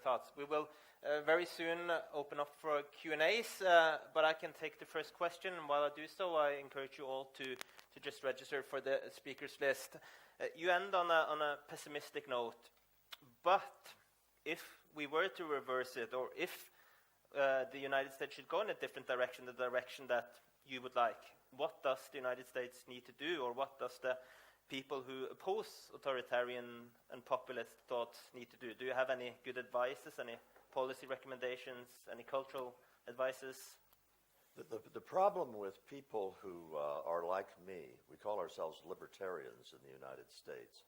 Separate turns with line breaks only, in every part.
thoughts. We will very soon open up for Q&As, but I can take the first question. And while I do so, I encourage you all to just register for the speakers list. You end on a pessimistic note, but if we were to reverse it, or if the United States should go in a different direction, the direction that you would like, what does the United States need to do, or what does the people who oppose authoritarian and populist thoughts need to do? Do you have any good advices, any policy recommendations, any cultural advices?
The problem with people who are like me, we call ourselves libertarians in the United States,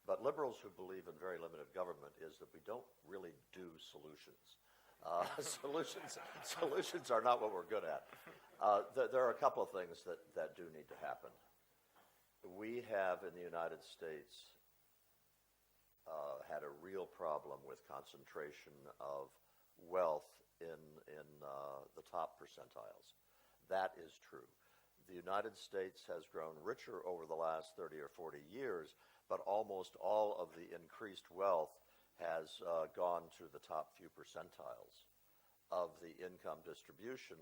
but liberals who believe in very limited government, is that we don't really do solutions. Solutions are not what we're good at. There are a couple of things that do need to happen. We have in the United States had a real problem with concentration of wealth in the top percentiles. That is true. The United States has grown richer over the last 30 or 40 years, but almost all of the increased wealth has gone to the top few percentiles of the income distribution,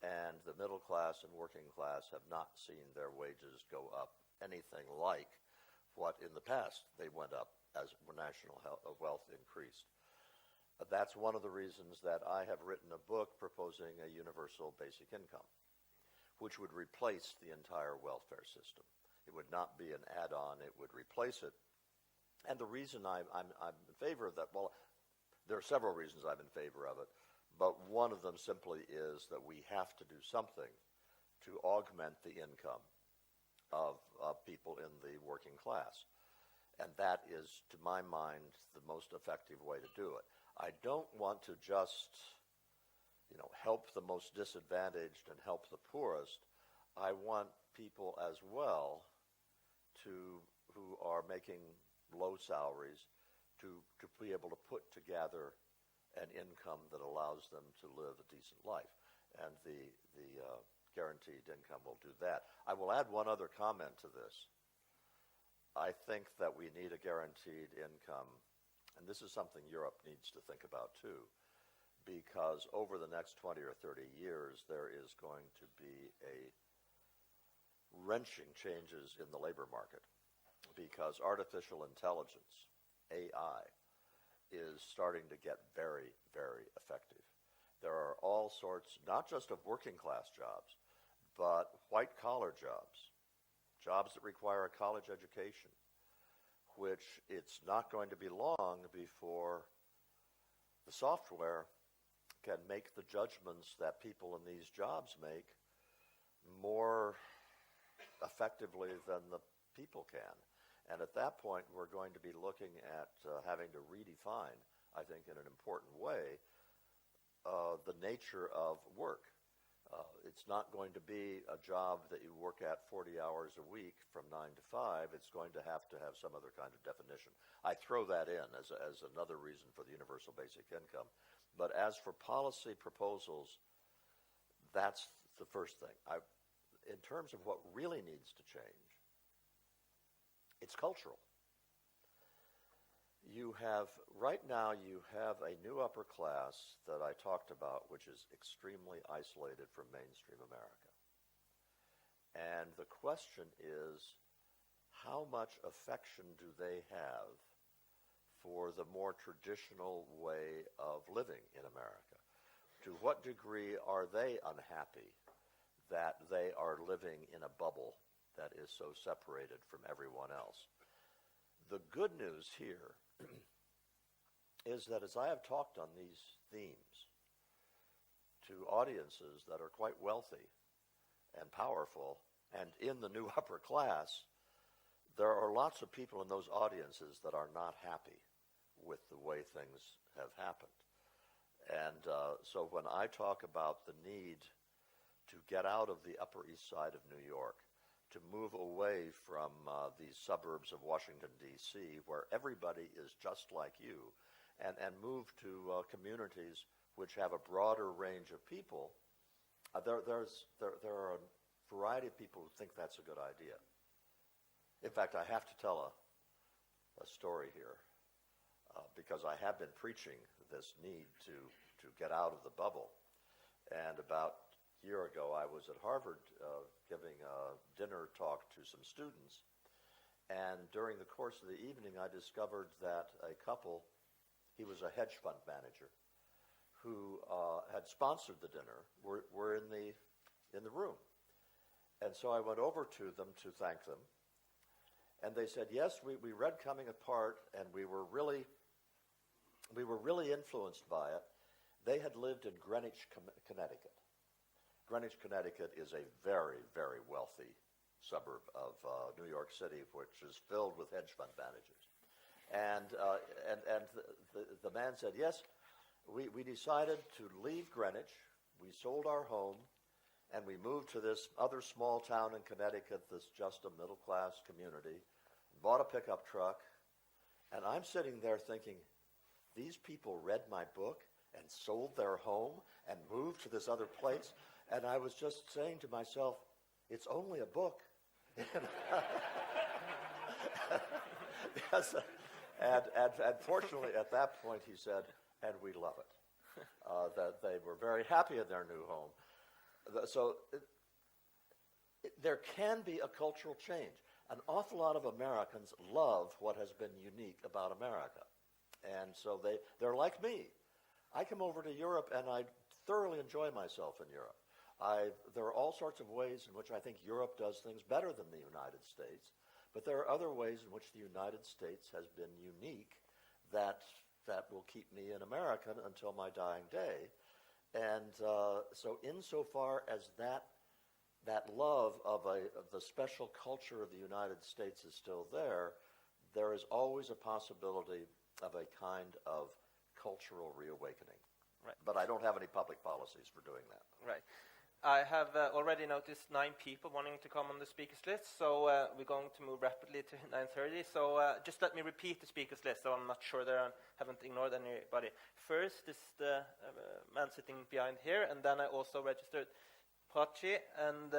and the middle class and working class have not seen their wages go up anything like what in the past they went up as national wealth increased. That's one of the reasons that I have written a book proposing a universal basic income, which would replace the entire welfare system. It would not be an add-on, it would replace it. And the reason I'm in favor of that, well, there are several reasons I'm in favor of it, but one of them simply is that we have to do something to augment the income of people in the working class. And that is, to my mind, the most effective way to do it. I don't want to just, help the most disadvantaged and help the poorest. I want people as well who are making low salaries to be able to put together an income that allows them to live a decent life. And the guaranteed income will do that. I will add one other comment to this. I think that we need a guaranteed income, and this is something Europe needs to think about too, because over the next 20 or 30 years, there is going to be a wrenching changes in the labor market, because artificial intelligence, AI, is starting to get very, very effective. There are all sorts, not just of working class jobs, but white collar jobs that require a college education, which it's not going to be long before the software can make the judgments that people in these jobs make more effectively than the people can. And at that point, we're going to be looking at having to redefine, I think in an important way, the nature of work. It's not going to be a job that you work at 40 hours a week from 9 to 5. It's going to have some other kind of definition. I throw that in as another reason for the universal basic income. But as for policy proposals, that's the first thing. In terms of what really needs to change, it's cultural. Right now you have a new upper class that I talked about, which is extremely isolated from mainstream America. And the question is, how much affection do they have for the more traditional way of living in America? To what degree are they unhappy that they are living in a bubble that is so separated from everyone else? The good news here is that as I have talked on these themes to audiences that are quite wealthy and powerful and in the new upper class, there are lots of people in those audiences that are not happy with the way things have happened. And so when I talk about the need to get out of the Upper East Side of New York, to move away from these suburbs of Washington, D.C., where everybody is just like you, and move to communities which have a broader range of people, there are a variety of people who think that's a good idea. In fact, I have to tell a story here, because I have been preaching this need to get out of the bubble. And about a year ago, I was at Harvard giving a dinner talk to some students. And during the course of the evening, I discovered that a couple, he was a hedge fund manager, who had sponsored the dinner, were in the room. And so I went over to them to thank them. And they said, yes, we read Coming Apart, and we were really influenced by it. They had lived in Greenwich, Connecticut. Greenwich, Connecticut is a very, very wealthy suburb of New York City, which is filled with hedge fund managers. And the man said, yes, we decided to leave Greenwich. We sold our home, and we moved to this other small town in Connecticut that's just a middle-class community, bought a pickup truck, and I'm sitting there thinking, these people read my book and sold their home and moved to this other place, and I was just saying to myself, it's only a book. Yes, and fortunately, at that point, he said, and we love it, that they were very happy in their new home. So there can be a cultural change. An awful lot of Americans love what has been unique about America. And so they're like me. I come over to Europe, and I thoroughly enjoy myself in Europe. There are all sorts of ways in which I think Europe does things better than the United States, but there are other ways in which the United States has been unique that will keep me an American until my dying day. And so insofar as that love of the special culture of the United States is still there, there is always a possibility of a kind of cultural reawakening.
Right.
But I don't have any public policies for doing that.
Right. I have already noticed 9 people wanting to come on the speakers list, so we're going to move rapidly to 9:30. So just let me repeat the speakers list, so I'm not sure that I haven't ignored anybody. First is the man sitting behind here, and then I also registered Prachi and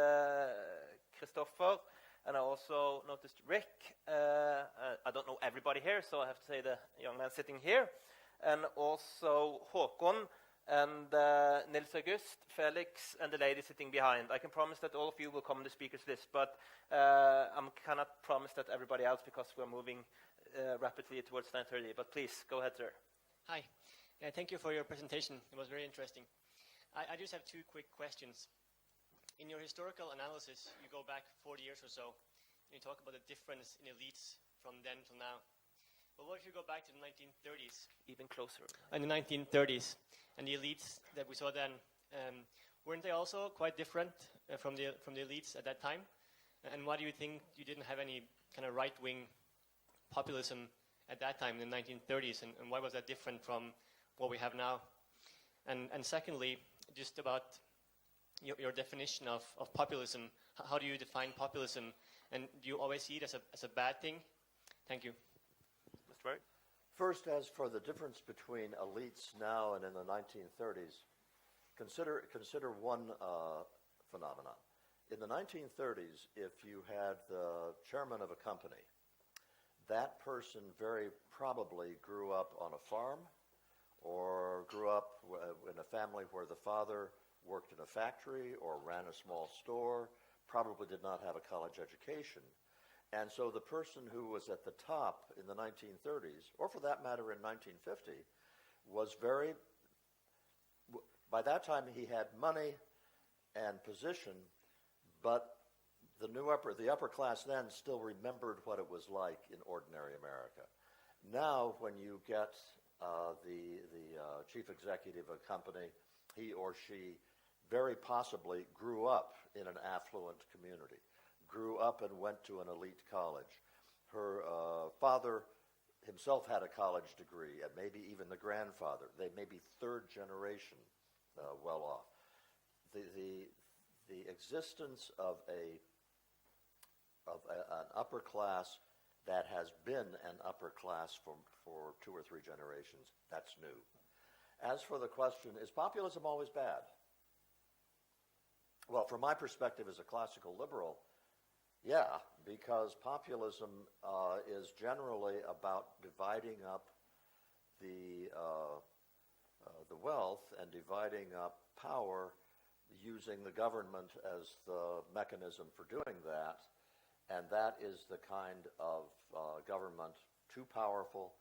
Christopher, and I also noticed Rick. I don't know everybody here, so I have to say the young man sitting here, and also Håkon, and Nils August, Felix, and the lady sitting behind. I can promise that all of you will come on the speakers list, but I cannot promise that everybody else, because we're moving rapidly towards 9:30. But please, go ahead, sir.
Hi. Thank you for your presentation. It was very interesting. I just have 2 quick questions. In your historical analysis, you go back 40 years or so, and you talk about the difference in elites from then till now. But what if you go back to the 1930s?
Even closer.
In the 1930s, and the elites that we saw then, weren't they also quite different from the elites at that time? And why do you think you didn't have any kind of right-wing populism at that time in the 1930s, and why was that different from what we have now? And secondly, just about your definition of populism. How do you define populism, and do you always see it as a bad thing? Thank you.
Mr. Berg?
First, as for the difference between elites now and in the 1930s, consider one phenomenon. In the 1930s, if you had the chairman of a company, that person very probably grew up on a farm or grew up in a family where the father worked in a factory or ran a small store, probably did not have a college education. And so the person who was at the top in the 1930s, or for that matter in 1950, was by that time he had money and position, but the upper class then still remembered what it was like in ordinary America. Now, when you get the chief executive of a company, he or she very possibly grew up in an affluent community, grew up and went to an elite college. Her father himself had a college degree, and maybe even the grandfather. They may be third generation well off. The existence of an upper class that has been an upper class for 2 or 3 generations, that's new. As for the question, is populism always bad? Well, from my perspective as a classical liberal, yeah, because populism is generally about dividing up the the wealth and dividing up power using the government as the mechanism for doing that. And that is the kind of government too powerful,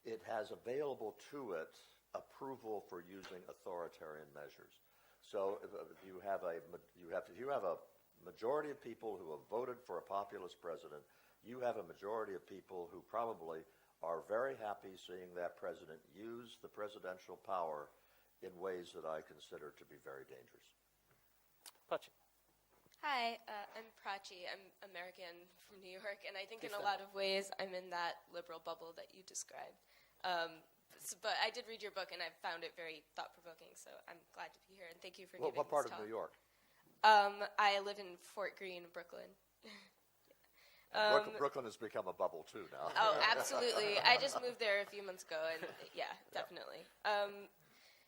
it has available to it approval for using authoritarian measures. So if you have a majority of people who have voted for a populist president, you have a majority of people who probably are very happy seeing that president use the presidential power in ways that I consider to be very dangerous.
Pachi.
Hi, I'm Prachi. I'm American from New York, and I think in a lot of ways I'm in that liberal bubble that you described. But I did read your book, and I found it very thought-provoking, so I'm glad to be here, and thank you for giving
What part
this talk.
of New York?
I live in Fort Greene, Brooklyn.
Brooklyn has become a bubble, too, now.
Oh, absolutely. I just moved there a few months ago, and yeah, definitely.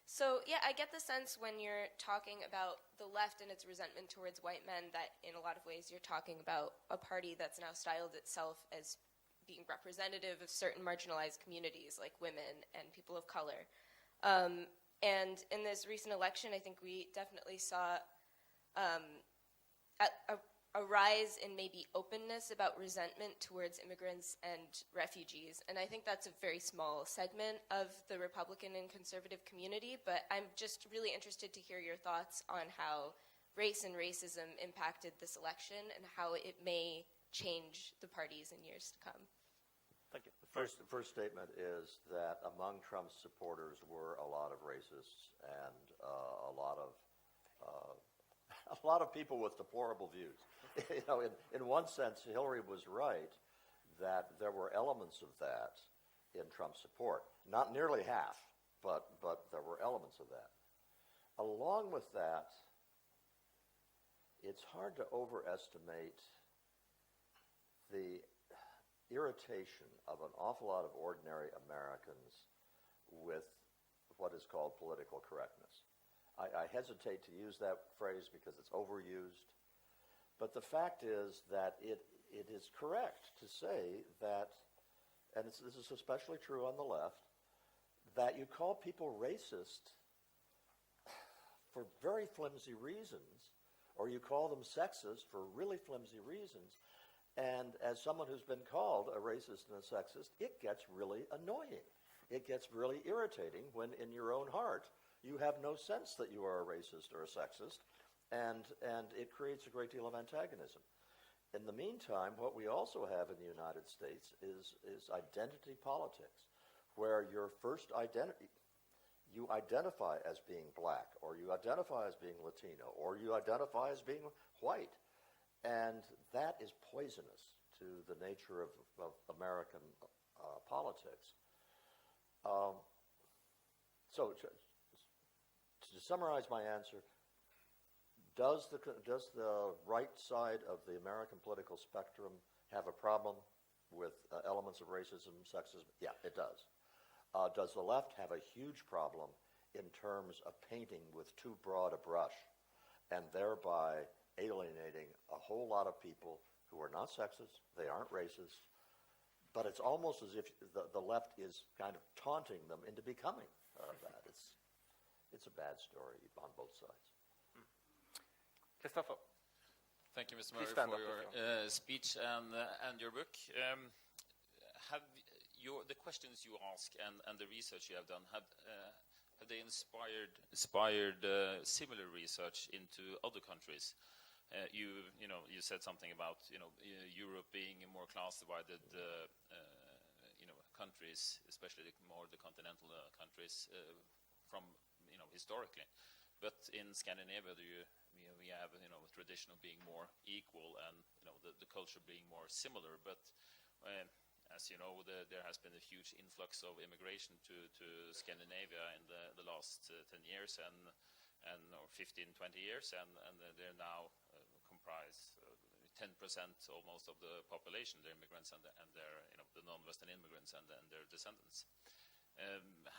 So, yeah, I get the sense when you're talking about the left and its resentment towards white men that in a lot of ways you're talking about a party that's now styled itself as being representative of certain marginalized communities like women and people of color. And in this recent election, I think we definitely saw a rise in maybe openness about resentment towards immigrants and refugees. And I think that's a very small segment of the Republican and conservative community, but I'm just really interested to hear your thoughts on how race and racism impacted this election and how it may change the parties in years to come.
Thank you. The first statement is that among Trump's supporters were a lot of racists and a lot of people with deplorable views. You know, in one sense, Hillary was right that there were elements of that in Trump's support. Not nearly half, but there were elements of that. Along with that, it's hard to overestimate the irritation of an awful lot of ordinary Americans with what is called political correctness. I hesitate to use that phrase because it's overused. But the fact is that it is correct to say that, and this is especially true on the left, that you call people racist for very flimsy reasons, or you call them sexist for really flimsy reasons. And as someone who's been called a racist and a sexist, it gets really annoying. It gets really irritating when in your own heart you have no sense that you are a racist or a sexist. And it creates a great deal of antagonism. In the meantime, what we also have in the United States is identity politics, where your first identity, you identify as being black, or you identify as being Latino, or you identify as being white. And that is poisonous to the nature of American politics. So to summarize my answer, does the right side of the American political spectrum have a problem with elements of racism, sexism? Yeah, it does. Does the left have a huge problem in terms of painting with too broad a brush and thereby alienating a whole lot of people who are not sexist, they aren't racist, but it's almost as if the left is kind of taunting them into becoming that. It's a bad story on both sides.
Christopher.
Thank you, Mr.
Please
Murray,
stand
for
up
your
if you
speech and your book. Have the questions you ask and the research you have done, have they inspired similar research into other countries? You said something about Europe being a more class divided countries, especially the continental countries from historically. But in Scandinavia, we have tradition of being more equal and the culture being more similar. But as you know, there has been a huge influx of immigration to Scandinavia in the last 10 years or 15, 20 years, and they're now comprise 10% almost of the population, the immigrants and their the non-Western immigrants and their descendants.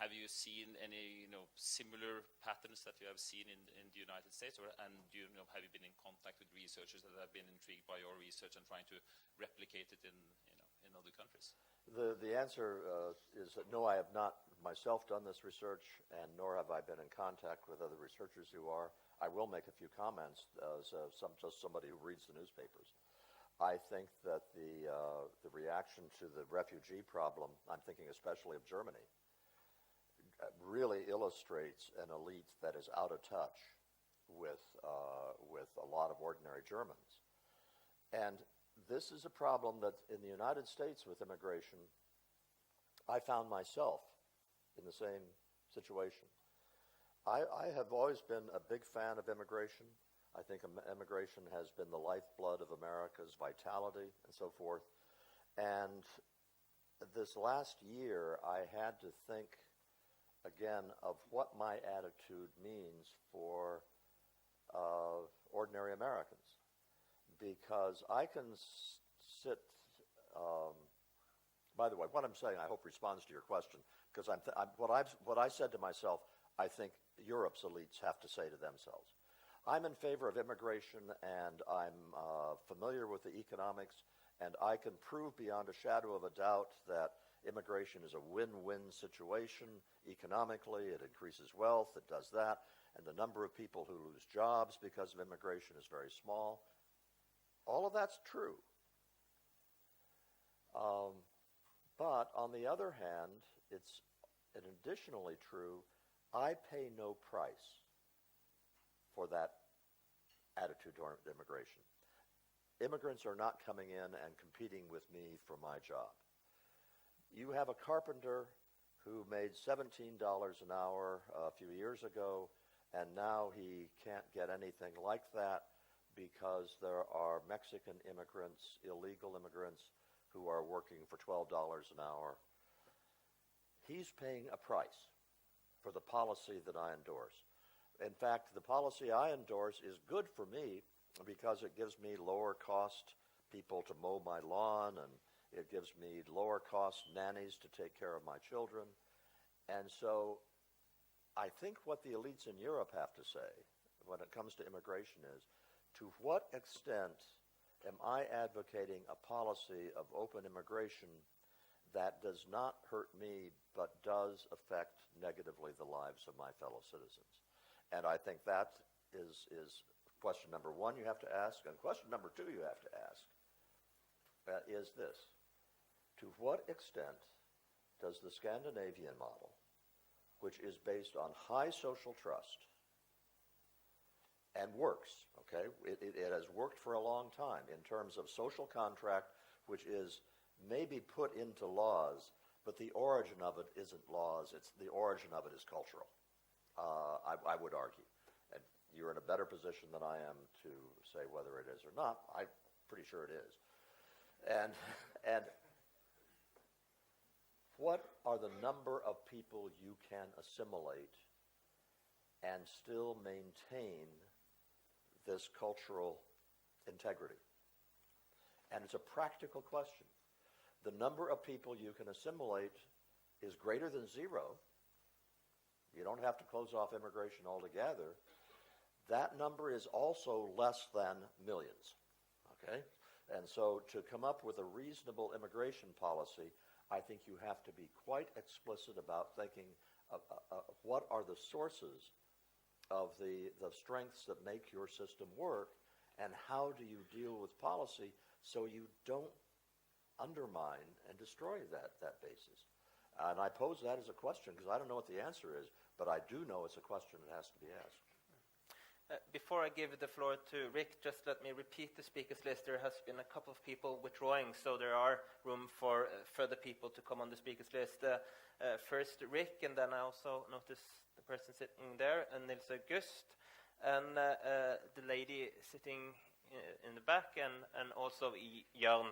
Have you seen any similar patterns that you have seen in the United States, and have you been in contact with researchers that have been intrigued by your research and trying to replicate it in other countries?
The answer is that no, I have not myself done this research, and nor have I been in contact with other researchers who are. I will make a few comments as just somebody who reads the newspapers. I think that the reaction to the refugee problem, I'm thinking especially of Germany, really illustrates an elite that is out of touch with a lot of ordinary Germans. And this is a problem that in the United States with immigration, I found myself in the same situation. I have always been a big fan of immigration. I think immigration has been the lifeblood of America's vitality and so forth. And this last year, I had to think again of what my attitude means for ordinary Americans. Because I can sit, by the way, what I'm saying I hope responds to your question, because what I said to myself, I think Europe's elites have to say to themselves. I'm in favor of immigration, and I'm familiar with the economics, and I can prove beyond a shadow of a doubt that immigration is a win-win situation economically. It increases wealth, it does that, and the number of people who lose jobs because of immigration is very small. All of that's true. But on the other hand, it's additionally true, I pay no price for that attitude toward immigration. Immigrants are not coming in and competing with me for my job. You have a carpenter who made $17 an hour a few years ago, and now he can't get anything like that because there are Mexican immigrants, illegal immigrants, who are working for $12 an hour. He's paying a price for the policy that I endorse. In fact, the policy I endorse is good for me because it gives me lower cost people to mow my lawn, and it gives me lower cost nannies to take care of my children. And so I think what the elites in Europe have to say when it comes to immigration is, to what extent am I advocating a policy of open immigration that does not hurt me but does affect negatively the lives of my fellow citizens? And I think that is question number one you have to ask. And question number two you have to ask is this. To what extent does the Scandinavian model, which is based on high social trust and works, okay? It has worked for a long time in terms of social contract, which is maybe put into laws, but the origin of it isn't laws. The origin of it is cultural. I would argue. And you're in a better position than I am to say whether it is or not. I'm pretty sure it is. And what are the number of people you can assimilate and still maintain this cultural integrity? And it's a practical question. The number of people you can assimilate is greater than zero. You don't have to close off immigration altogether. That number is also less than millions, okay? And so to come up with a reasonable immigration policy, I think you have to be quite explicit about thinking of what are the sources of the strengths that make your system work, and how do you deal with policy so you don't undermine and destroy that basis. And I pose that as a question because I don't know what the answer is, but I do know it's a question that has to be asked.
Before I give the floor to Rick, just let me repeat the speakers list. There has been a couple of people withdrawing, so there are room for further people to come on the speakers list. First Rick, and then I also notice the person sitting there, and Nils August, and the lady sitting in the back, and also Jørn.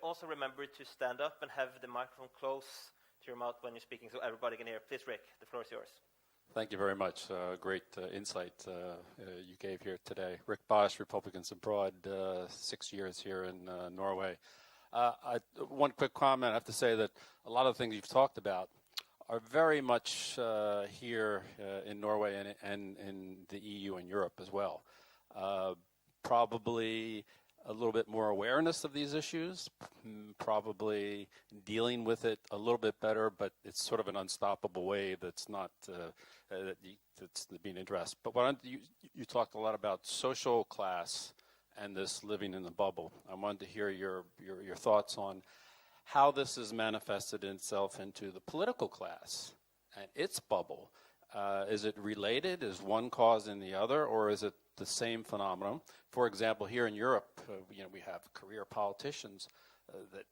Also remember to stand up and have the microphone close to your mouth when you're speaking so everybody can hear. Please, Rick, the floor is yours.
Thank you very much. Great insight you gave here today. Rick Bosch, Republicans Abroad, 6 years here in Norway. One quick comment. I have to say that a lot of the things you've talked about are very much here in Norway and in the EU and Europe as well. Probably a little bit more awareness of these issues, probably dealing with it a little bit better, but it's sort of an unstoppable wave that's not that's being addressed. But you talked a lot about social class and this living in the bubble. I wanted to hear your thoughts on how this has manifested itself into the political class and its bubble. Is it related? Is one causing the other, or is it the same phenomenon? For example, here in Europe, we have career politicians that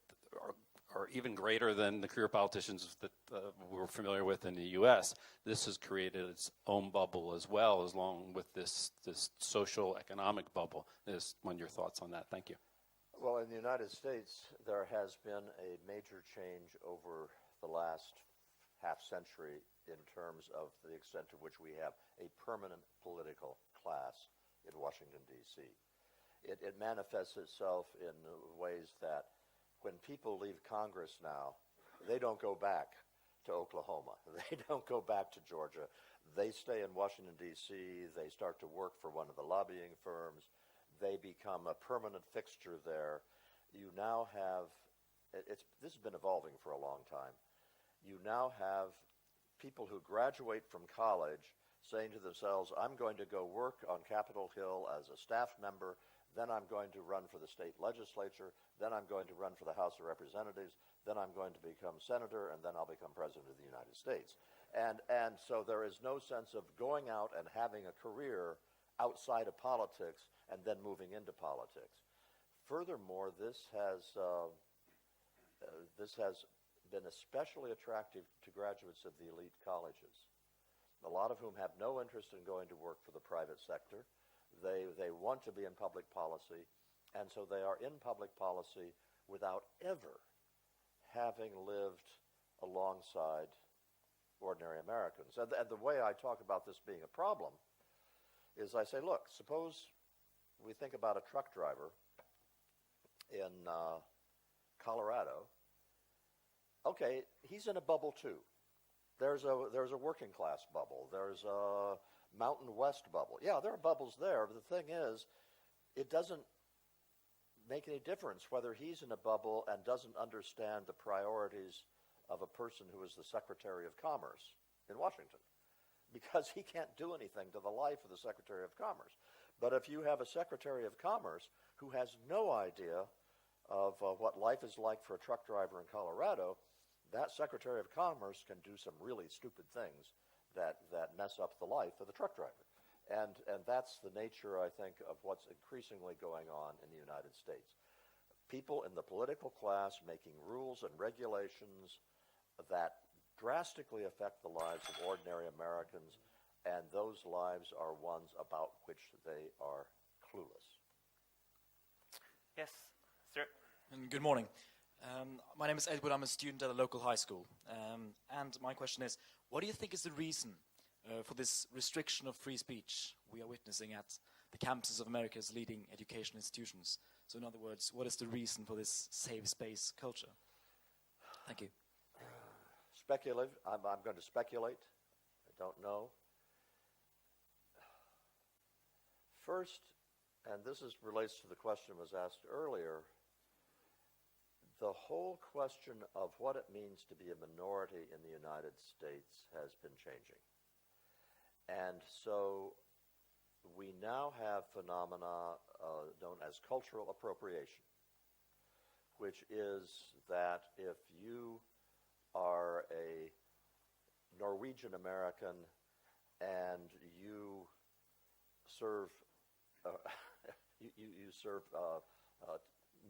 are even greater than the career politicians that we're familiar with in the U.S. This has created its own bubble as well, along with this social economic bubble. One of your thoughts on that? Thank you.
Well, in the United States, there has been a major change over the last half century in terms of the extent to which we have a permanent political class in Washington, D.C. It manifests itself in ways that when people leave Congress now, they don't go back to Oklahoma. They don't go back to Georgia. They stay in Washington, D.C. They start to work for one of the lobbying firms. They become a permanent fixture there. You now have, this has been evolving for a long time. You now have people who graduate from college saying to themselves, I'm going to go work on Capitol Hill as a staff member, then I'm going to run for the state legislature, then I'm going to run for the House of Representatives, then I'm going to become senator, and then I'll become president of the United States. And so there is no sense of going out and having a career outside of politics and then moving into politics. Furthermore, this has been especially attractive to graduates of the elite colleges, a lot of whom have no interest in going to work for the private sector. They want to be in public policy, and so they are in public policy without ever having lived alongside ordinary Americans. And the way I talk about this being a problem is I say, look, suppose we think about a truck driver in Colorado. Okay, he's in a bubble too. There's a working class bubble. There's a Mountain West bubble. Yeah, there are bubbles there. But the thing is, it doesn't make any difference whether he's in a bubble and doesn't understand the priorities of a person who is the Secretary of Commerce in Washington, because he can't do anything to the life of the Secretary of Commerce. But if you have a Secretary of Commerce who has no idea of what life is like for a truck driver in Colorado, that Secretary of Commerce can do some really stupid things that mess up the life of the truck driver. And that's the nature, I think, of what's increasingly going on in the United States. People in the political class making rules and regulations that drastically affect the lives of ordinary Americans, and those lives are ones about which they are clueless.
Yes, sir.
And good morning. My name is Edward. I'm a student at a local high school. And my question is, what do you think is the reason for this restriction of free speech we are witnessing at the campuses of America's leading education institutions? So in other words, what is the reason for this safe space culture? Thank you.
Speculative. I'm going to speculate. I don't know. First, and this relates to the question that was asked earlier, the whole question of what it means to be a minority in the United States has been changing. And so we now have phenomena known as cultural appropriation, which is that if you are a Norwegian American and you serve you serve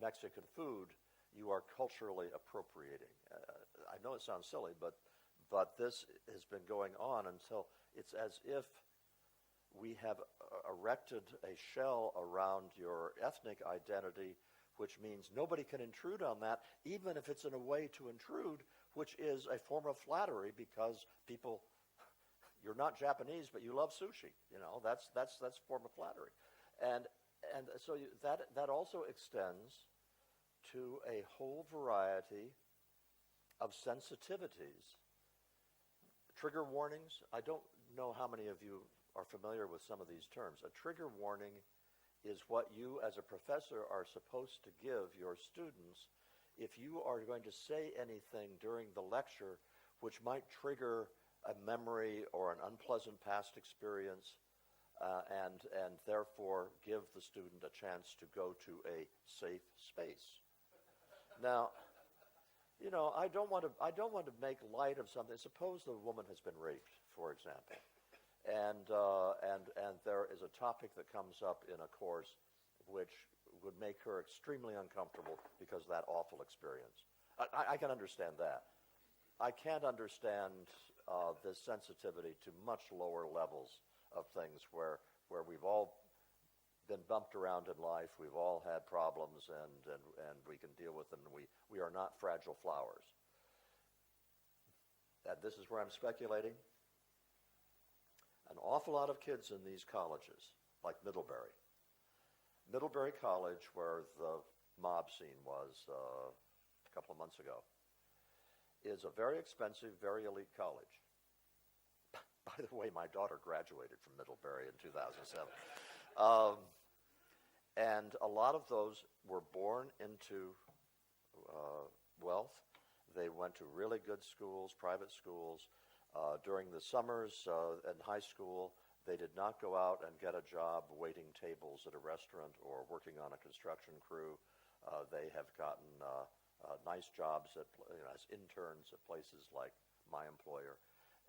Mexican food, you are culturally appropriating. I know it sounds silly, but this has been going on until it's as if we have erected a shell around your ethnic identity, which means nobody can intrude on that, even if it's in a way to intrude, which is a form of flattery, because people, you're not Japanese, but you love sushi. You know, that's a form of flattery, and so that also extends to a whole variety of sensitivities. Trigger warnings. I don't know how many of you are familiar with some of these terms. A trigger warning is what you as a professor are supposed to give your students if you are going to say anything during the lecture which might trigger a memory or an unpleasant past experience, and therefore give the student a chance to go to a safe space. Now, you know, I don't want to make light of something. Suppose the woman has been raped, for example, and there is a topic that comes up in a course which would make her extremely uncomfortable because of that awful experience. I can understand that. I can't understand this sensitivity to much lower levels of things where we've all been bumped around in life, we've all had problems, and we can deal with them, and we are not fragile flowers. And this is where I'm speculating. An awful lot of kids in these colleges, like Middlebury College, where the mob scene was a couple of months ago, is a very expensive, very elite college. By the way, my daughter graduated from Middlebury in 2007. And a lot of those were born into wealth. They went to really good schools, private schools. During the summers in high school, they did not go out and get a job waiting tables at a restaurant or working on a construction crew. They have gotten nice jobs as interns at places like my employer,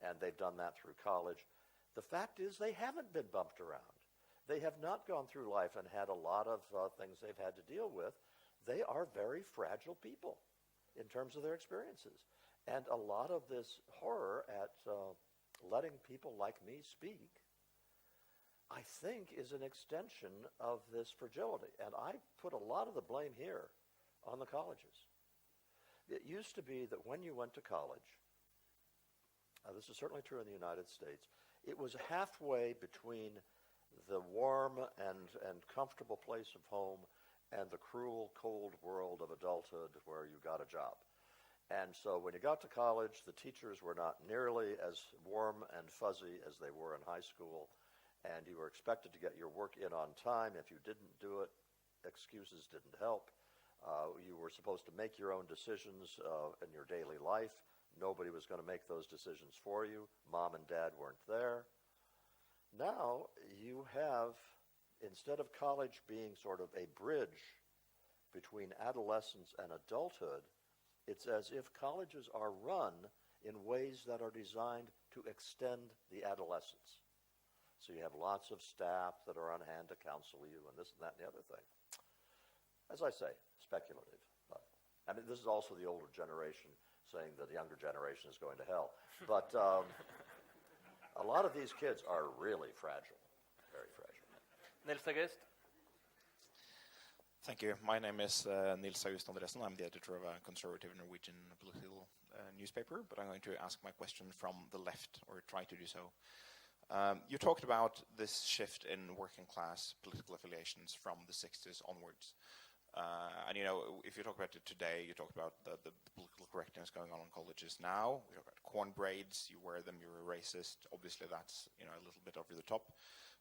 and they've done that through college. The fact is they haven't been bumped around. They have not gone through life and had a lot of things they've had to deal with. They are very fragile people in terms of their experiences. And a lot of this horror at letting people like me speak, I think, is an extension of this fragility. And I put a lot of the blame here on the colleges. It used to be that when you went to college, this is certainly true in the United States, it was halfway between the warm and comfortable place of home and the cruel, cold world of adulthood where you got a job. And so when you got to college, the teachers were not nearly as warm and fuzzy as they were in high school, and you were expected to get your work in on time. If you didn't do it, excuses didn't help. You were supposed to make your own decisions in your daily life. Nobody was going to make those decisions for you. Mom and dad weren't there. Now you have, instead of college being sort of a bridge between adolescence and adulthood, it's as if colleges are run in ways that are designed to extend the adolescence. So you have lots of staff that are on hand to counsel you and this and that and the other thing. As I say, speculative. But, I mean, this is also the older generation saying that the younger generation is going to hell. But a lot of these kids are really fragile, very fragile.
Nils August?
Thank you. My name is Nils August Andresen. I'm the editor of a conservative Norwegian political newspaper, but I'm going to ask my question from the left, or try to do so. You talked about this shift in working class political affiliations from the 60s onwards. And you know, if you talk about it today, you talk about the political correctness going on in colleges now. We talk about corn braids, you wear them, you're a racist. Obviously that's, you know, a little bit over the top.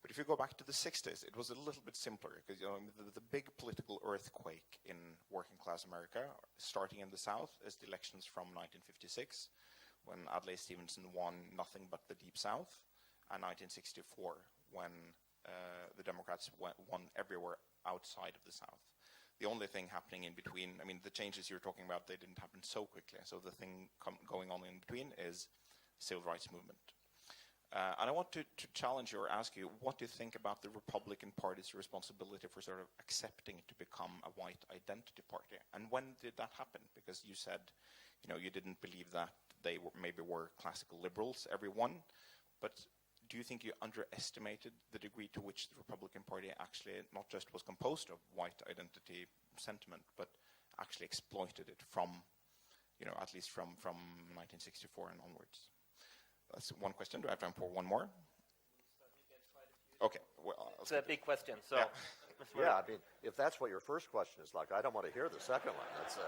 But if you go back to the 60s, it was a little bit simpler, because you know, the big political earthquake in working class America, starting in the South, is the elections from 1956, when Adlai Stevenson won nothing but the Deep South, and 1964, when the Democrats won everywhere outside of the South. The only thing happening in between, I mean, the changes you're talking about, they didn't happen so quickly. So the thing going on in between is civil rights movement. And I want to challenge you or ask you, what do you think about the Republican Party's responsibility for sort of accepting it to become a white identity party? And when did that happen? Because you said, you know, you didn't believe that they maybe were classical liberals, everyone. But do you think you underestimated the degree to which the Republican Party actually not just was composed of white identity sentiment, but actually exploited it from, you know, at least from 1964 and onwards? That's one question. Do I have time for one more? Okay. Well,
It's a big question. So,
yeah.
Yeah, I mean, if that's what your first question is like, I don't want to hear the second one. That's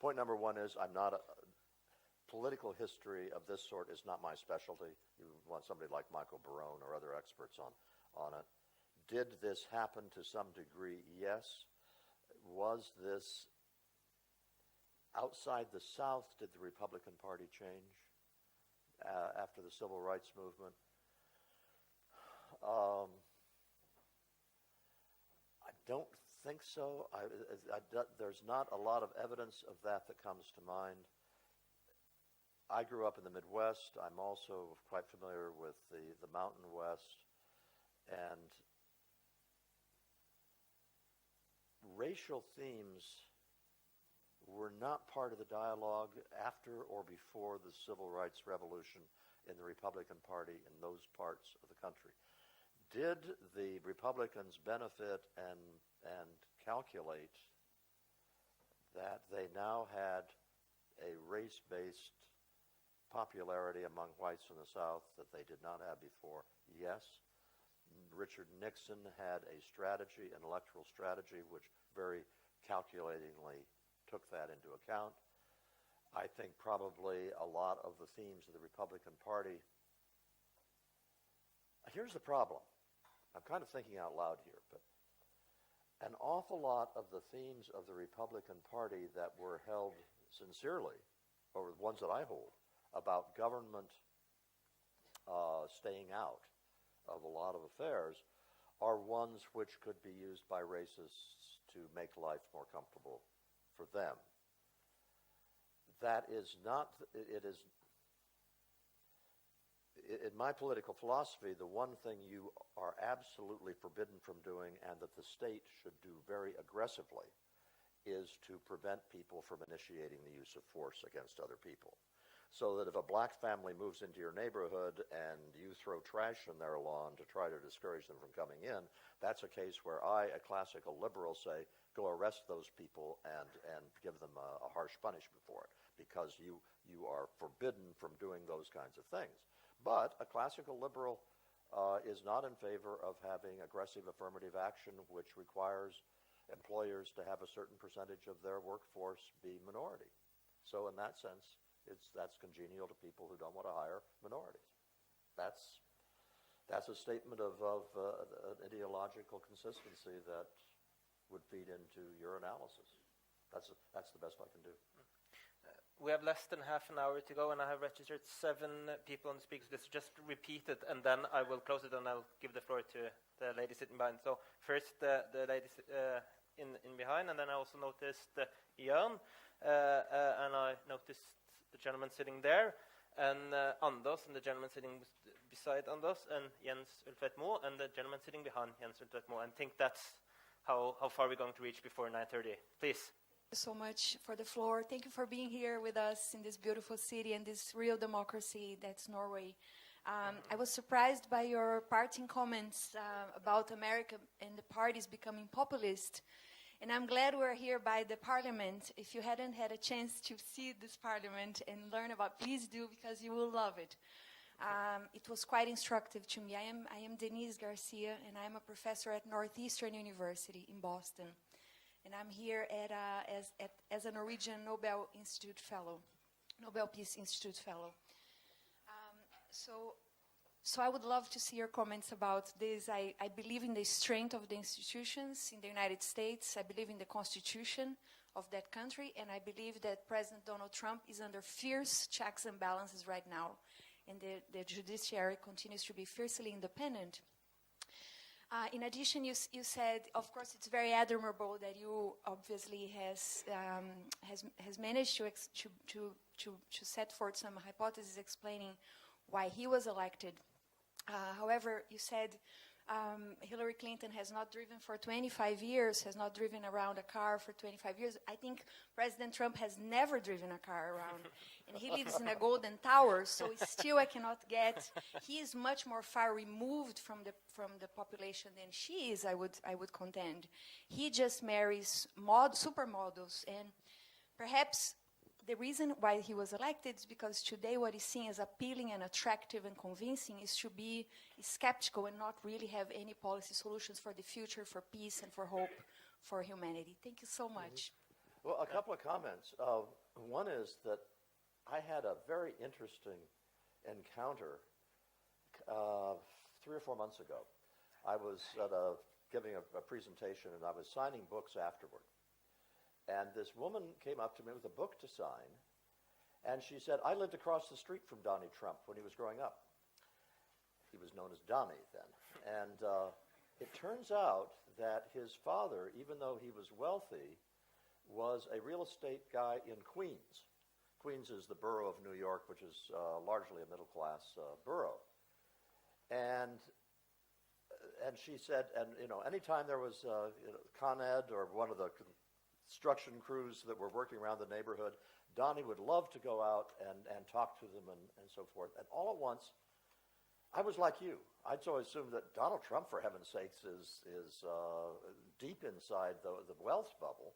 point number one is political history of this sort is not my specialty. You want somebody like Michael Barone or other experts on it. Did this happen to some degree? Yes. Was this outside the South? Did the Republican Party change after the Civil Rights Movement? I don't think so. There's not a lot of evidence of that comes to mind. I grew up in the Midwest. I'm also quite familiar with the Mountain West. And racial themes were not part of the dialogue after or before the Civil Rights Revolution in the Republican Party in those parts of the country. Did the Republicans benefit and calculate that they now had a race-based popularity among whites in the South that they did not have before? Yes. Richard Nixon had a strategy, an electoral strategy, which very calculatingly took that into account. I think probably a lot of the themes of the Republican Party. Here's the problem. I'm kind of thinking out loud here, but an awful lot of the themes of the Republican Party that were held sincerely, or the ones that I hold, about government staying out of a lot of affairs, are ones which could be used by racists to make life more comfortable for them. That is not, it is, in my political philosophy, the one thing you are absolutely forbidden from doing and that the state should do very aggressively is to prevent people from initiating the use of force against other people. So that if a black family moves into your neighborhood and you throw trash in their lawn to try to discourage them from coming in, that's a case where I, a classical liberal, say, go arrest those people and give them a harsh punishment for it, because you are forbidden from doing those kinds of things. But a classical liberal is not in favor of having aggressive affirmative action which requires employers to have a certain percentage of their workforce be minority. So in that sense, that's congenial to people who don't want to hire minorities. That's a statement of an ideological consistency that would feed into your analysis. That's the best I can do.
We have less than half an hour to go, and I have registered 7 people on the speakers list. Just repeat it, and then I will close it, and I'll give the floor to the lady sitting behind. So first, the lady in behind, and then I also noticed Jan, and I noticed the gentleman sitting there, and Anders, and the gentleman sitting beside Anders, and Jens Ultvedt Moe, and the gentleman sitting behind Jens Ultvedt Moe. And I think that's how far we're going to reach before 9:30. Please.
Thank you so much for the floor. Thank you for being here with us in this beautiful city and this real democracy that's Norway. I was surprised by your parting comments about America and the parties becoming populist. And I'm glad we're here by the parliament. If you hadn't had a chance to see this parliament and learn about, please do, because you will love it. It was quite instructive to me. I am Denise Garcia, and I'm a professor at Northeastern University in Boston. And I'm here as a Norwegian Nobel Institute Fellow, Nobel Peace Institute Fellow. So I would love to see your comments about this. I believe in the strength of the institutions in the United States. I believe in the Constitution of that country, and I believe that President Donald Trump is under fierce checks and balances right now, and the judiciary continues to be fiercely independent. In addition, you said, of course, it's very admirable that you obviously has managed to set forth some hypotheses explaining why he was elected. However, you said Hillary Clinton has not driven for 25 years, has not driven around a car for 25 years. I think President Trump has never driven a car around. And he lives in a golden tower, so still I cannot get. He is much more far removed from the population than she is, I would contend. He just marries supermodels, and perhaps the reason why he was elected is because today what is seen as appealing and attractive and convincing is to be skeptical and not really have any policy solutions for the future, for peace and for hope for humanity. Thank you so much.
Well, a couple of comments. One is that I had a very interesting encounter 3 or 4 months ago. I was giving a presentation, and I was signing books afterward. And this woman came up to me with a book to sign, and she said, I lived across the street from Donnie Trump when he was growing up. He was known as Donnie then. And it turns out that his father, even though he was wealthy, was a real estate guy in Queens. Queens is the borough of New York, which is largely a middle-class borough. And she said, and anytime there was Con Ed or one of the construction crews that were working around the neighborhood, Donnie would love to go out and talk to them and so forth. And all at once, I was like you. I'd so assumed that Donald Trump, for heaven's sakes, is deep inside the wealth bubble.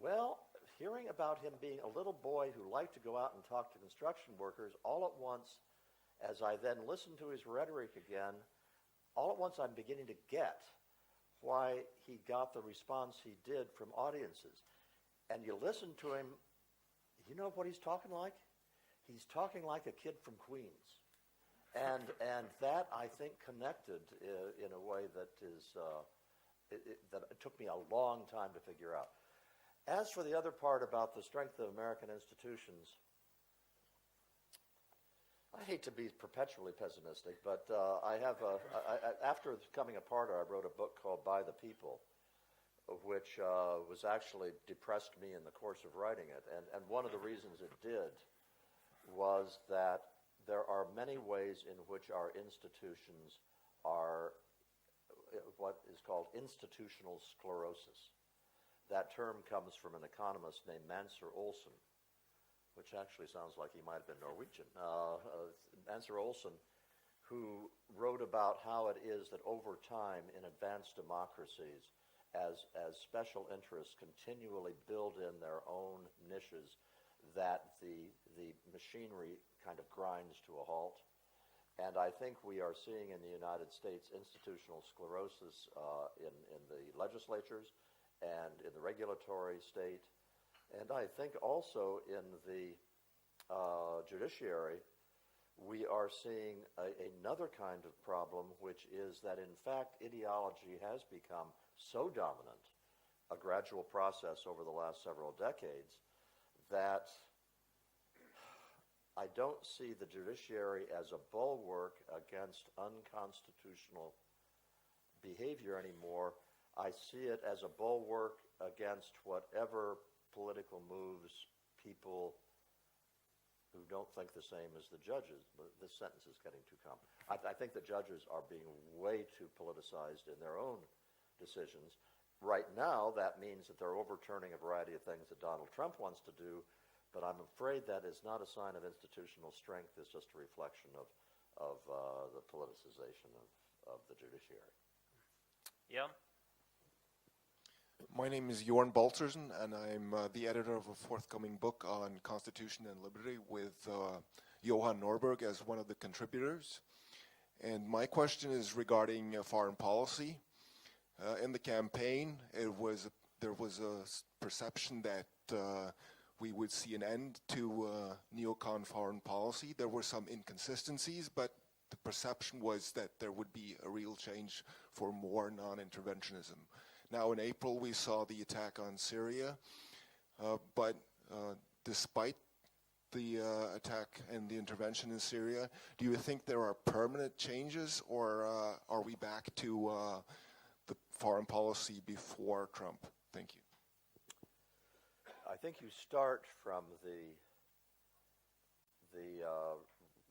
Well, hearing about him being a little boy who liked to go out and talk to construction workers, all at once, as I then listened to his rhetoric again, all at once I'm beginning to get why he got the response he did from audiences. And you listen to him, you know what he's talking like? He's talking like a kid from Queens. And that, I think, connected in a way that that it took me a long time to figure out. As for the other part about the strength of American institutions, I hate to be perpetually pessimistic, but after coming apart, I wrote a book called By the People, which was actually depressed me in the course of writing it. And one of the reasons it did was that there are many ways in which our institutions are what is called institutional sclerosis. That term comes from an economist named Mansur Olsen, which actually sounds like he might have been Norwegian. Mansur Olsen, who wrote about how it is that over time in advanced democracies, as special interests continually build in their own niches, that the machinery kind of grinds to a halt. And I think we are seeing in the United States institutional sclerosis in the legislatures and in the regulatory state. And I think also in the judiciary, we are seeing another kind of problem, which is that, in fact, ideology has become so dominant, a gradual process over the last several decades, that I don't see the judiciary as a bulwark against unconstitutional behavior anymore. I see it as a bulwark against whatever political moves people who don't think the same as the judges. This sentence is getting too common. I think the judges are being way too politicized in their own decisions. Right now, that means that they're overturning a variety of things that Donald Trump wants to do, but I'm afraid that is not a sign of institutional strength. It's just a reflection of the politicization of the judiciary.
Yeah.
My name is Jorn Baltersen, and I'm the editor of a forthcoming book on Constitution and Liberty with Johan Norberg as one of the contributors. And my question is regarding foreign policy. In the campaign, there was a perception that we would see an end to neocon foreign policy. There were some inconsistencies, but the perception was that there would be a real change for more non-interventionism. Now in April we saw the attack on Syria, but despite the attack and the intervention in Syria, do you think there are permanent changes, or are we back to the foreign policy before Trump? Thank you.
I think you start from the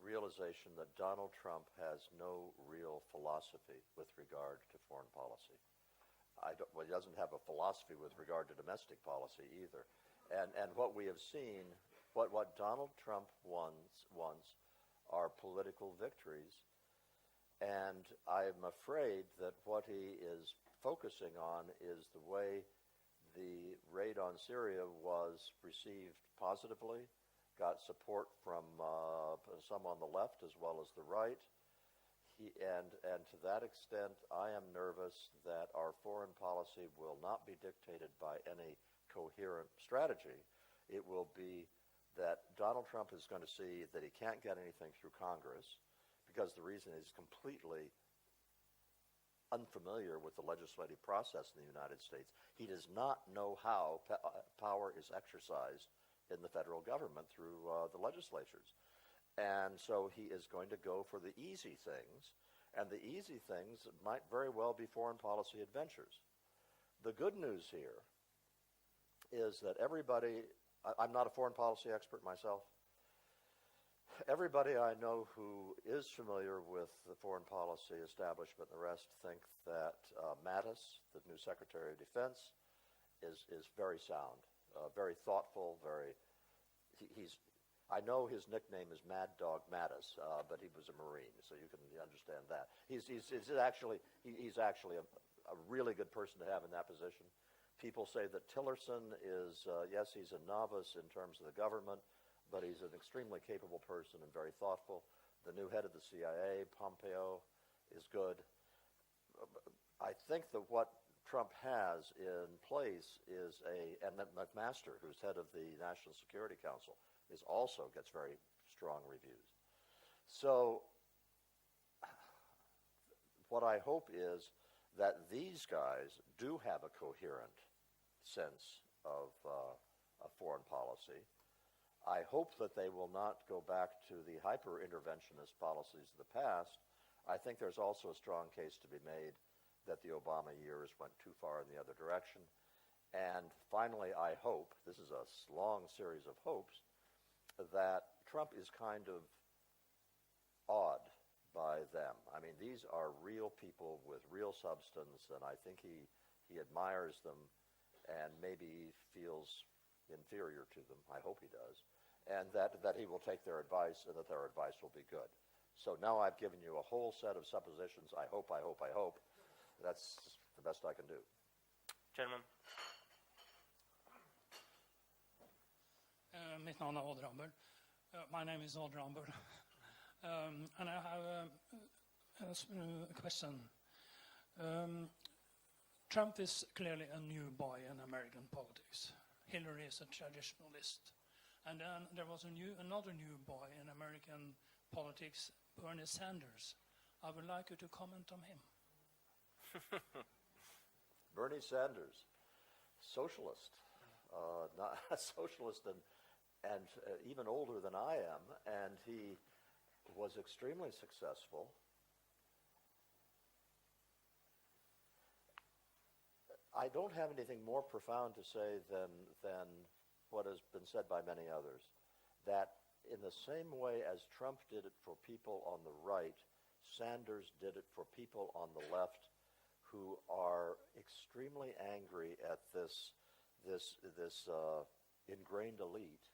realization that Donald Trump has no real philosophy with regard to foreign policy. He doesn't have a philosophy with regard to domestic policy either. And what we have seen, what Donald Trump wants are political victories. And I'm afraid that what he is focusing on is the way the raid on Syria was received positively, got support from some on the left as well as the right. And to that extent, I am nervous that our foreign policy will not be dictated by any coherent strategy. It will be that Donald Trump is going to see that he can't get anything through Congress because the reason is completely unfamiliar with the legislative process in the United States. He does not know how power is exercised in the federal government through the legislatures. And so he is going to go for the easy things, and the easy things might very well be foreign policy adventures. The good news here is that everybody, I'm not a foreign policy expert myself, everybody I know who is familiar with the foreign policy establishment and the rest think that Mattis, the new Secretary of Defense, is very sound, very thoughtful, I know his nickname is Mad Dog Mattis, but he was a Marine, so you can understand that. He's actually a really good person to have in that position. People say that Tillerson is, yes, he's a novice in terms of the government, but he's an extremely capable person and very thoughtful. The new head of the CIA, Pompeo, is good. I think that what Trump has in place is and McMaster, who's head of the National Security Council, also gets very strong reviews. So what I hope is that these guys do have a coherent sense of foreign policy. I hope that they will not go back to the hyper-interventionist policies of the past. I think there's also a strong case to be made that the Obama years went too far in the other direction. And finally, I hope, this is a long series of hopes, that Trump is kind of awed by them. I mean, these are real people with real substance, and I think he admires them and maybe feels inferior to them. I hope he does. And that he will take their advice and that their advice will be good. So now I've given you a whole set of suppositions. I hope. That's the best I can do.
Gentlemen.
Mitt navn Odd Ramberg. My name is Odd Ramberg. And I have a question. Trump is clearly a new boy in American politics. Hillary is a traditionalist. And then there was another new boy in American politics, Bernie Sanders. I would like you to comment on him.
Bernie Sanders, socialist, not a socialist and even older than I am, and he was extremely successful. I don't have anything more profound to say than what has been said by many others, that in the same way as Trump did it for people on the right, Sanders did it for people on the left who are extremely angry at this ingrained elite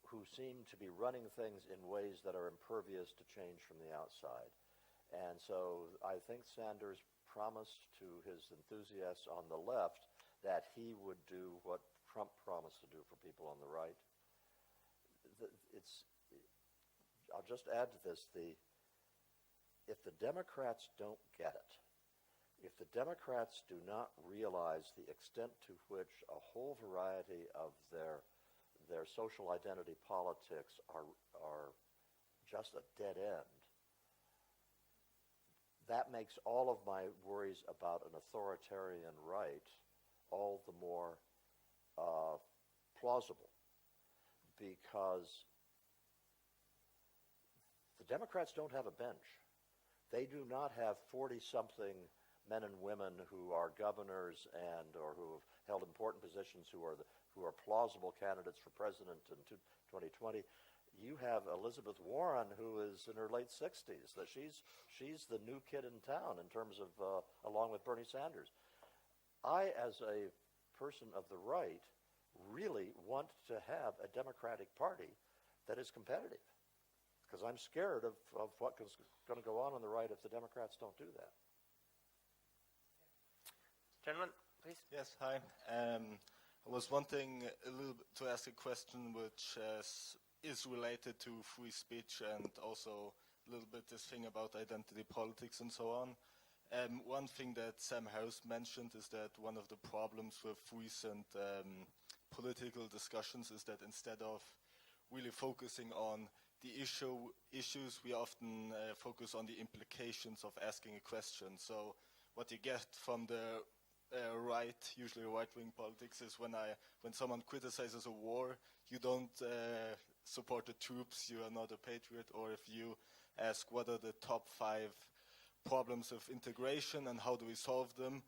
who seem to be running things in ways that are impervious to change from the outside. And so I think Sanders promised to his enthusiasts on the left that he would do what Trump promised to do for people on the right. I'll just add to this, if the Democrats don't get it, if the Democrats do not realize the extent to which a whole variety of their social identity politics are just a dead end, that makes all of my worries about an authoritarian right all the more plausible, because the Democrats don't have a bench. They do not have 40-something men and women who are governors or who have held important positions who are plausible candidates for president in 2020. You have Elizabeth Warren, who is in her late 60s. That she's the new kid in town in terms of, along with Bernie Sanders. I, as a person of the right, really want to have a Democratic Party that is competitive, because I'm scared of what is going to go on the right if the Democrats don't do that.
Gentlemen, please.
Yes, hi. I was wanting a little bit to ask a question which is related to free speech and also a little bit this thing about identity politics and so on. One thing that Sam Harris mentioned is that one of the problems with recent political discussions is that instead of really focusing on the issues, we often focus on the implications of asking a question. So what you get from the right, usually right-wing politics, is when someone criticizes a war, you don't support the troops, you are not a patriot. Or if you ask what are the top 5 problems of integration and how do we solve them,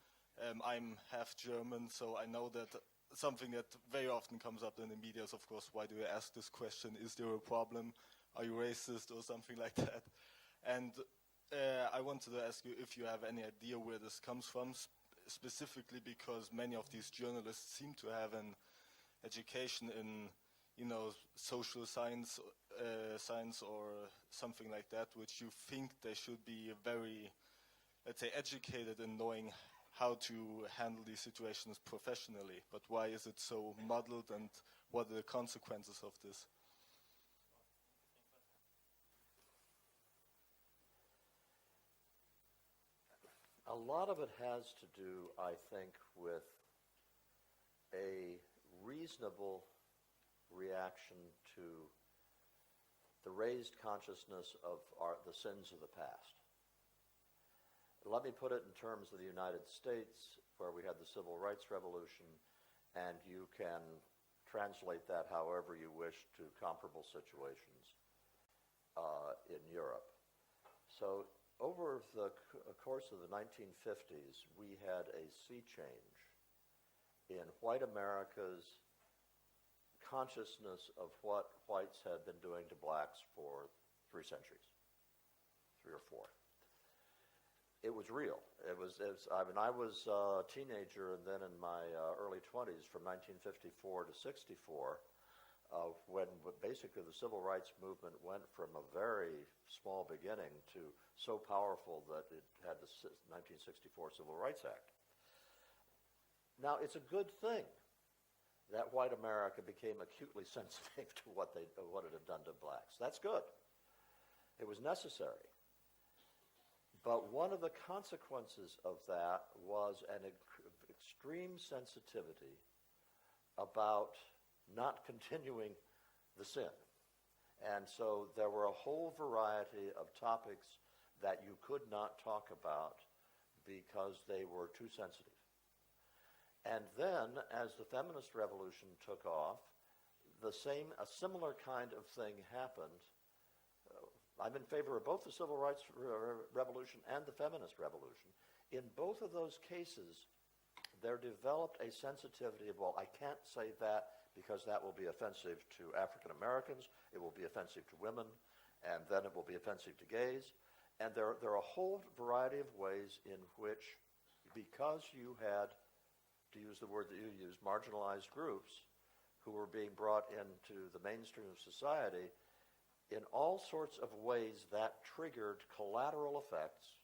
I'm half German, so I know that something that very often comes up in the media is, of course, why do you ask this question? Is there a problem? Are you racist or something like that? And I wanted to ask you if you have any idea where this comes from, specifically because many of these journalists seem to have an education in, social science, science or something like that, which you think they should be very, let's say, educated in knowing how to handle these situations professionally. But why is it so muddled, and what are the consequences of this?
A lot of it has to do, I think, with a reasonable reaction to the raised consciousness of the sins of the past. Let me put it in terms of the United States, where we had the Civil Rights Revolution, and you can translate that however you wish to comparable situations in Europe. So over the course of the 1950s, we had a sea change in white America's consciousness of what whites had been doing to blacks for 3 centuries, 3 or 4. It was real. I was a teenager and then in my early 20s, from 1954 to 64, when basically the civil rights movement went from a very small beginning to so powerful that it had the 1964 Civil Rights Act. Now, it's a good thing that white America became acutely sensitive to what it had done to blacks. That's good. It was necessary. But one of the consequences of that was an extreme sensitivity about not continuing the sin. And so there were a whole variety of topics that you could not talk about because they were too sensitive. And then, as the feminist revolution took off, a similar kind of thing happened. I'm in favor of both the Civil Rights Revolution and the Feminist Revolution. In both of those cases, there developed a sensitivity of, well, I can't say that because that will be offensive to African Americans, it will be offensive to women, and then it will be offensive to gays. And there are a whole variety of ways in which, because you had, to use the word that you used, marginalized groups who were being brought into the mainstream of society, in all sorts of ways that triggered collateral effects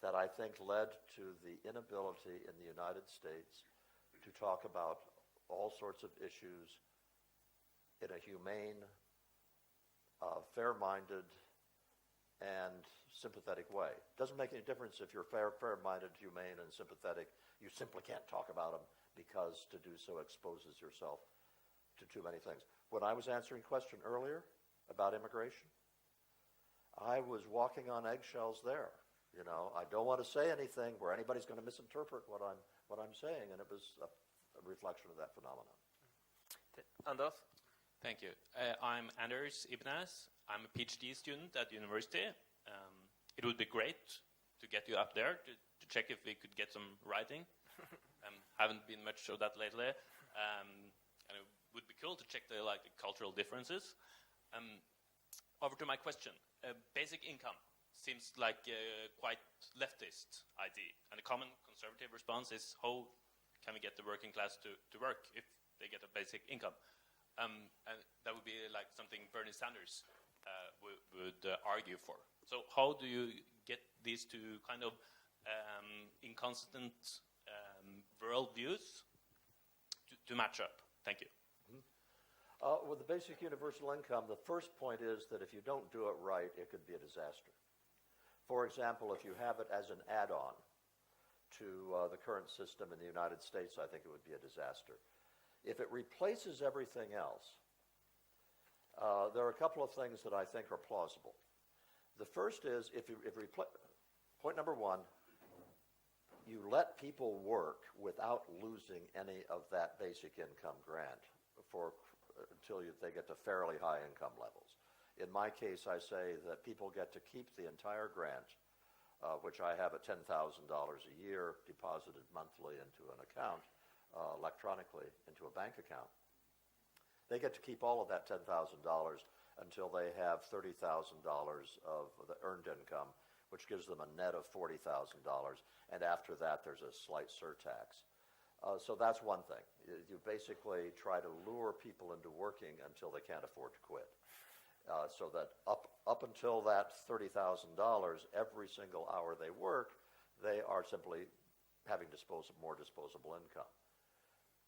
that I think led to the inability in the United States to talk about all sorts of issues in a humane, fair-minded, and sympathetic way. It doesn't make any difference if you're fair-minded, humane, and sympathetic. You simply can't talk about them because to do so exposes yourself to too many things. When I was answering a question earlier about immigration, I was walking on eggshells there. I don't want to say anything where anybody's going to misinterpret what I'm saying, and it was a reflection of that phenomenon.
Anders?
Thank you. I'm Anders Ibanez. I'm a PhD student at university. It would be great to get you up there to check if we could get some writing. Haven't been much of that lately. And it would be cool to check the cultural differences. Over to my question. Basic income seems like a quite leftist idea. And the common conservative response is, how can we get the working class to work if they get a basic income? And that would be like something Bernie Sanders would argue for. So how do you get these two kind of inconsistent worldviews to match up? Thank you.
With the basic universal income, the first point is that if you don't do it right, it could be a disaster. For example, if you have it as an add-on to the current system in the United States, I think it would be a disaster. If it replaces everything else, there are a couple of things that I think are plausible. The first is, point number one, you let people work without losing any of that basic income grant until they get to fairly high income levels. In my case, I say that people get to keep the entire grant, which I have at $10,000 a year deposited monthly into an account, electronically into a bank account. They get to keep all of that $10,000 until they have $30,000 of the earned income, which gives them a net of $40,000. And after that, there's a slight surtax. So that's one thing. You basically try to lure people into working until they can't afford to quit. So that up until that $30,000, every single hour they work, they are simply having more disposable income.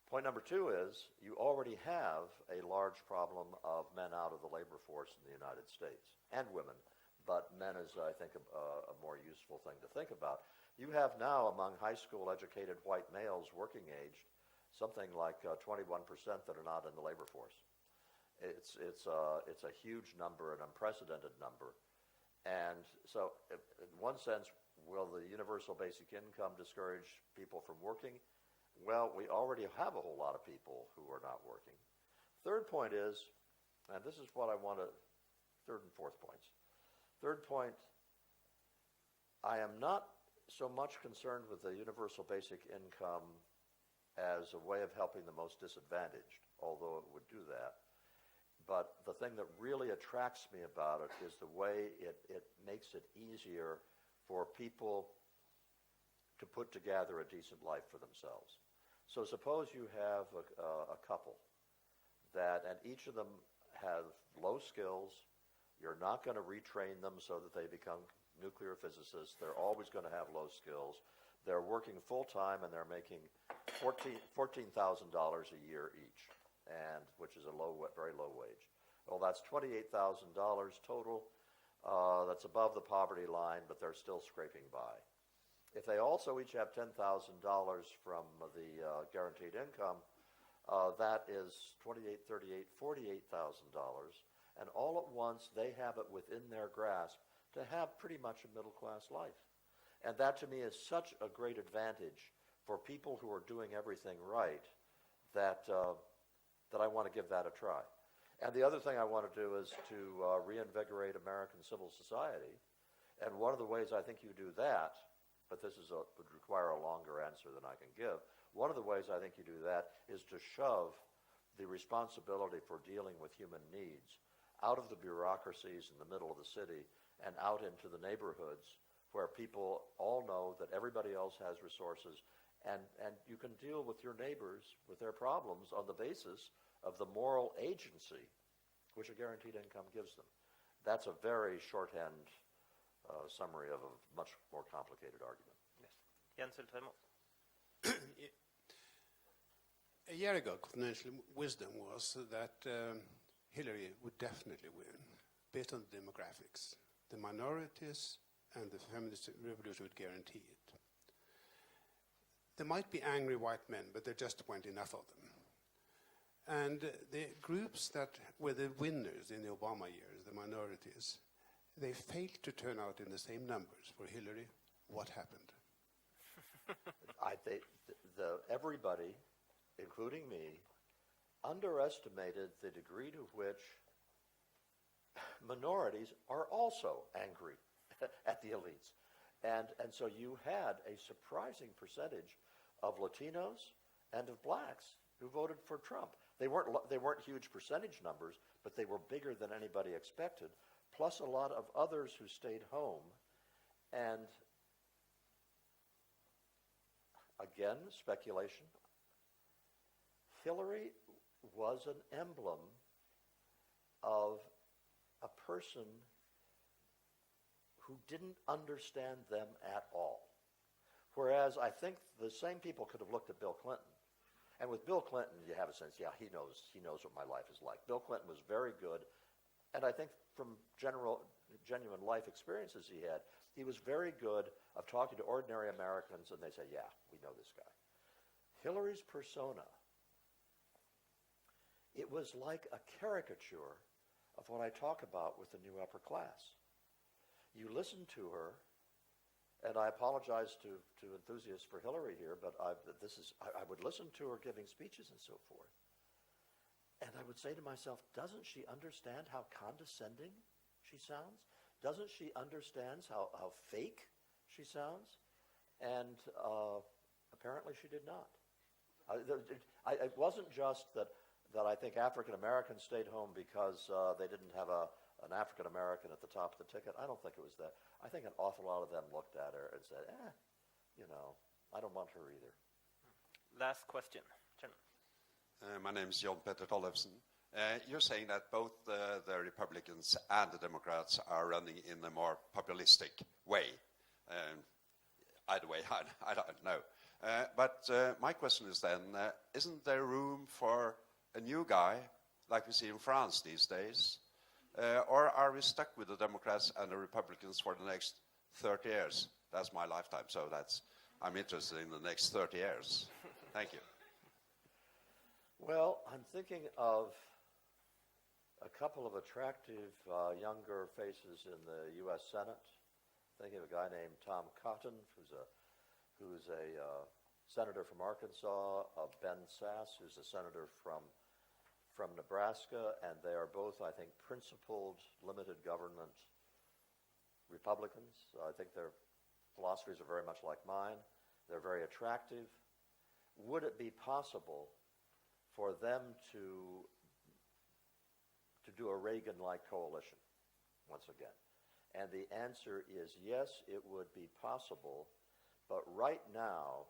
Point number two is you already have a large problem of men out of the labor force in the United States, and women, but men is, I think, a more useful thing to think about. You have now, among high school educated white males working aged, something like 21% that are not in the labor force. It's a huge number, an unprecedented number. And so in one sense, will the universal basic income discourage people from working? Well, we already have a whole lot of people who are not working. Third point is, and this is what I want to, third and fourth points. Third point, I am not so much concerned with the universal basic income as a way of helping the most disadvantaged, although it would do that. But the thing that really attracts me about it is the way it makes it easier for people to put together a decent life for themselves. So suppose you have a couple and each of them have low skills. You're not going to retrain them so that they become nuclear physicists. They're always going to have low skills. They're working full time and they're making $14,000 a year each, which is a very low wage. Well, that's $28,000 total. That's above the poverty line, but they're still scraping by. If they also each have $10,000 from the guaranteed income, that is $28,000, $38,000, $48,000. And all at once, they have it within their grasp to have pretty much a middle-class life. And that, to me, is such a great advantage for people who are doing everything right that I want to give that a try. And the other thing I want to do is to reinvigorate American civil society. And one of the ways I think you do that, but this would require a longer answer than I can give, one of the ways I think you do that is to shove the responsibility for dealing with human needs out of the bureaucracies in the middle of the city and out into the neighborhoods where people all know that everybody else has resources, and you can deal with your neighbors, with their problems, on the basis of the moral agency which a guaranteed income gives them. That's a very shorthand summary of a much more complicated argument.
Yes. Jens Ultimo.
A year ago, conventional wisdom was that Hillary would definitely win, based on the demographics. The minorities and the feminist revolution would guarantee it. There might be angry white men, but there just weren't enough of them. And the groups that were the winners in the Obama years, the minorities, they failed to turn out in the same numbers for Hillary. What happened?
I think everybody, including me, underestimated the degree to which minorities are also angry at the elites. And so you had a surprising percentage of Latinos and of blacks who voted for Trump. They weren't huge percentage numbers, but they were bigger than anybody expected, plus a lot of others who stayed home. And again, speculation, Hillary was an emblem of a person who didn't understand them at all. Whereas I think the same people could have looked at Bill Clinton. And with Bill Clinton, you have a sense, yeah, he knows what my life is like. Bill Clinton was very good. And I think from genuine life experiences he had, he was very good of talking to ordinary Americans, and they say, yeah, we know this guy. Hillary's persona it was like a caricature of what I talk about with the new upper class. You listen to her, and I apologize to enthusiasts for Hillary here, but I would listen to her giving speeches and so forth. And I would say to myself, doesn't she understand how condescending she sounds? Doesn't she understand how fake she sounds? And apparently she did not. It wasn't just that I think African Americans stayed home because they didn't have an African American at the top of the ticket. I don't think it was that. I think an awful lot of them looked at her and said, I don't want her either.
Last question.
My name is John Petter Tollefsen. You're saying that both the Republicans and the Democrats are running in a more populistic way. Either way, I don't know. But my question is then, isn't there room for a new guy, like we see in France these days? Or are we stuck with the Democrats and the Republicans for the next 30 years? That's my lifetime, so I'm interested in the next 30 years. Thank you.
Well, I'm thinking of a couple of attractive younger faces in the U.S. Senate. Thinking of a guy named Tom Cotton, who's a senator from Arkansas, Ben Sasse, who's a senator from Nebraska, and they are both, I think, principled, limited government Republicans. I think their philosophies are very much like mine. They're very attractive. Would it be possible for them to do a Reagan-like coalition once again? And the answer is yes, it would be possible. But right now,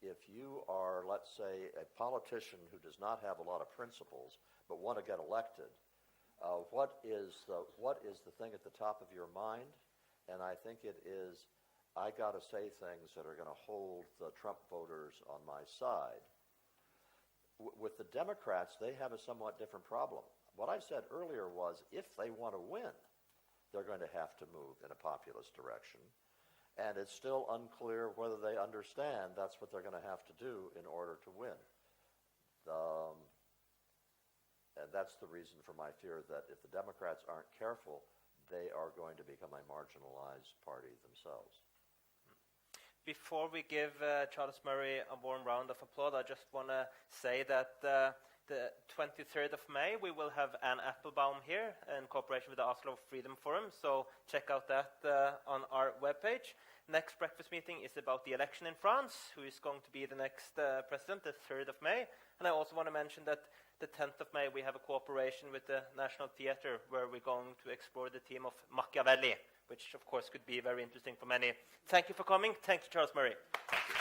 if you are, let's say, a politician who does not have a lot of principles but want to get elected, what is the thing at the top of your mind? And I think it is, I got to say things that are going to hold the Trump voters on my side. With the Democrats, they have a somewhat different problem. What I said earlier was if they want to win, they're going to have to move in a populist direction. And it's still unclear whether they understand that's what they're going to have to do in order to win. And that's the reason for my fear that if the Democrats aren't careful, they are going to become a marginalized party themselves.
Before we give Charles Murray a warm round of applause, I just want to say that the 23rd of May, we will have Anne Applebaum here in cooperation with the Oslo Freedom Forum, so check out that on our webpage. Next breakfast meeting is about the election in France, who is going to be the next president, the 3rd of May. And I also want to mention that the 10th of May, we have a cooperation with the National Theatre, where we're going to explore the theme of Machiavelli, which of course could be very interesting for many. Thank you for coming. Thank you, Charles Murray.
Thank you.